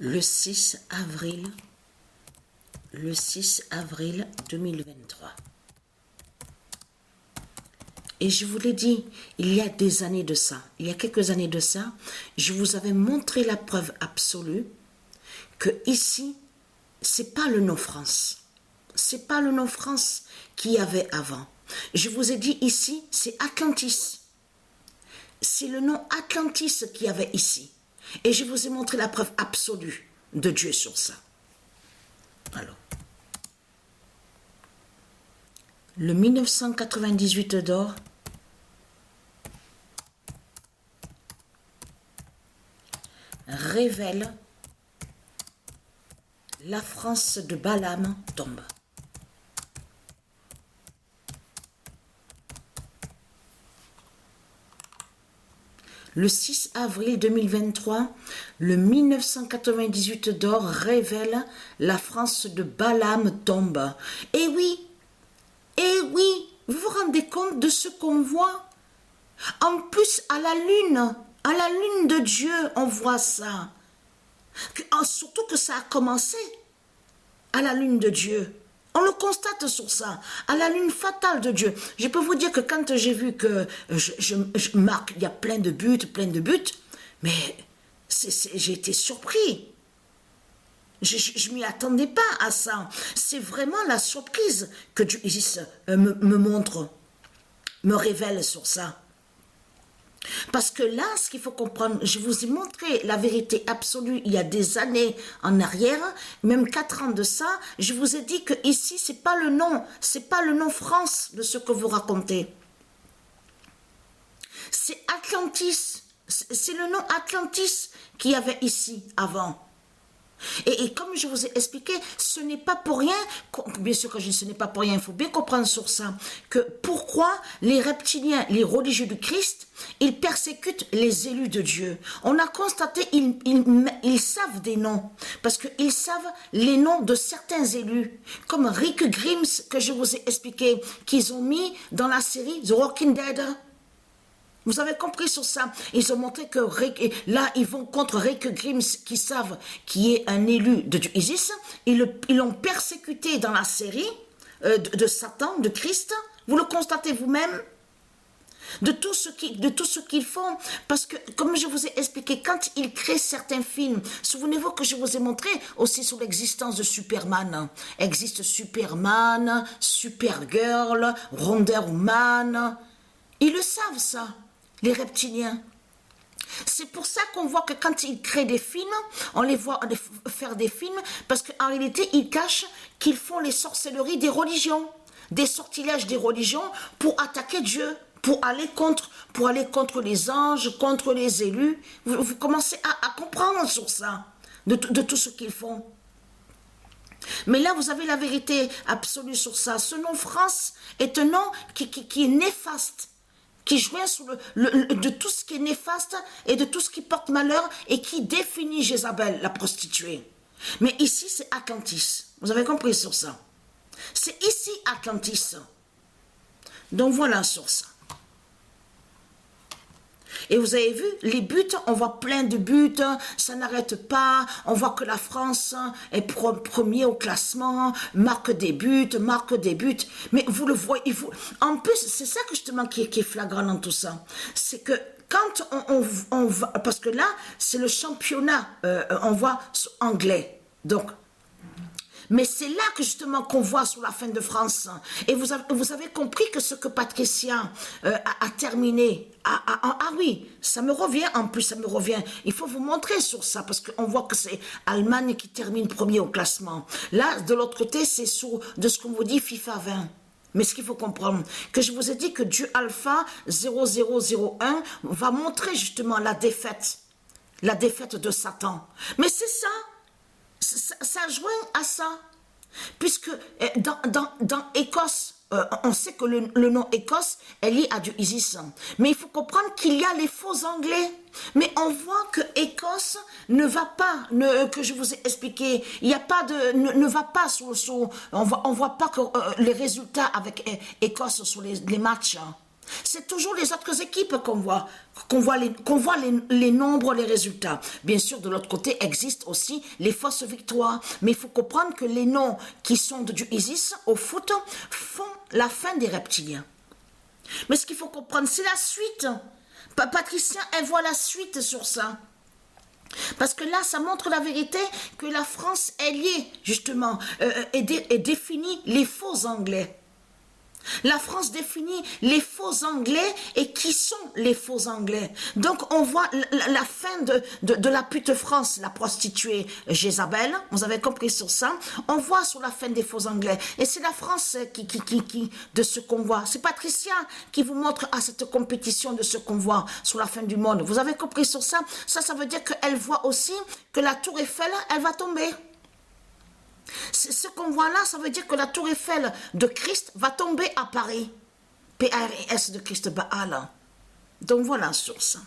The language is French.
le 6 avril 2023. Et je vous l'ai dit, il y a des années de ça, il y a quelques années de ça, je vous avais montré la preuve absolue que ici, c'est pas le nom France. C'est pas le nom France qu'il y avait avant. Je vous ai dit ici, c'est Atlantis. C'est le nom Atlantis qu'il y avait ici. Et je vous ai montré la preuve absolue de Dieu sur ça. Alors, le 1998 d'or révèle la France de Balaam tombe. Le 6 avril 2023, le 1998 d'or révèle la France de Balaam tombe. Et oui, vous vous rendez compte de ce qu'on voit? En plus, à la lune de Dieu, on voit ça. Surtout que ça a commencé à la lune de Dieu. On le constate sur ça, à la lune fatale de Dieu. Je peux vous dire que quand j'ai vu que je marque, il y a plein de buts, mais j'ai été surpris. Je m'y attendais pas à ça. C'est vraiment la surprise que Dieu me montre, me révèle sur ça. Parce que là, ce qu'il faut comprendre, je vous ai montré la vérité absolue il y a des années en arrière, même 4 ans de ça, je vous ai dit que ici, c'est pas le nom France de ce que vous racontez. C'est Atlantis, c'est le nom Atlantis qu'il y avait ici avant. Et comme je vous ai expliqué, ce n'est pas pour rien, bien sûr que je dis ce n'est pas pour rien, il faut bien comprendre sur ça, que pourquoi les reptiliens, les religieux du Christ, ils persécutent les élus de Dieu. On a constaté, ils savent des noms, parce qu'ils savent les noms de certains élus, comme Rick Grimes, que je vous ai expliqué, qu'ils ont mis dans la série The Walking Dead. Vous avez compris sur ça. Ils ont montré que là, ils vont contre Rick Grimes, qui savent qui est un élu de Isis. Ils l'ont persécuté dans la série de Satan, de Christ. Vous le constatez vous-même. De tout ce qu'ils font. Parce que, comme je vous ai expliqué, quand ils créent certains films, souvenez-vous que je vous ai montré aussi sur l'existence de Superman. Existe Superman, Supergirl, Wonder Woman. Ils le savent, ça. Les reptiliens. C'est pour ça qu'on voit que quand ils créent des films, on les voit faire des films, parce qu'en réalité, ils cachent qu'ils font les sorcelleries des religions, des sortilèges des religions pour attaquer Dieu, pour aller contre les anges, contre les élus. Vous commencez à comprendre sur ça, de tout ce qu'ils font. Mais là, vous avez la vérité absolue sur ça. Ce nom France est un nom qui est néfaste, qui joint sous de tout ce qui est néfaste et de tout ce qui porte malheur et qui définit Jézabel, la prostituée. Mais ici, c'est Atlantis. Vous avez compris sur ça? C'est ici Atlantis. Donc voilà sur ça. Et vous avez vu, les buts, on voit plein de buts, ça n'arrête pas, on voit que la France est premier au classement, marque des buts, mais vous le voyez, en plus, c'est ça que justement qui est flagrant dans tout ça, c'est que quand on va, parce que là, c'est le championnat, on voit anglais, donc, mais c'est là que justement qu'on voit sur la fin de France. Et vous avez compris que ce que Patricia a terminé. Ah oui, ça me revient en plus, ça me revient. Il faut vous montrer sur ça parce qu'on voit que c'est Allemagne qui termine premier au classement. Là, de l'autre côté, c'est de ce qu'on vous dit FIFA 20. Mais ce qu'il faut comprendre, que je vous ai dit que Dieu Alpha 0001 va montrer justement la défaite de Satan. Mais c'est ça. Ça joint à ça, puisque dans Écosse, on sait que le nom Écosse est lié à du Isis, mais il faut comprendre qu'il y a les faux anglais, mais on voit que Écosse ne va pas, que je vous ai expliqué, il n'y a pas de, ne va pas on voit pas que les résultats avec Écosse sur les matchs. C'est toujours les autres équipes qu'on voit les nombres, les résultats. Bien sûr, de l'autre côté, existent aussi les fausses victoires. Mais il faut comprendre que les noms qui sont du ISIS au foot font la fin des reptiliens. Mais ce qu'il faut comprendre, c'est la suite. Patricia, elle voit la suite sur ça. Parce que là, ça montre la vérité que la France est liée, justement, et définit les faux Anglais. La France définit les faux Anglais et qui sont les faux Anglais. Donc on voit la fin de la pute France, la prostituée Jézabel, vous avez compris sur ça. On voit sur la fin des faux Anglais. Et c'est la France qui de ce qu'on voit. C'est Patricia qui vous montre à cette compétition de ce qu'on voit sur la fin du monde. Vous avez compris sur ça. Ça veut dire qu'elle voit aussi que la tour Eiffel, elle va tomber. Ce qu'on voit là, ça veut dire que la tour Eiffel de Christ va tomber à Paris. P-A-R-I-S de Christ Baal. Donc voilà sur ça.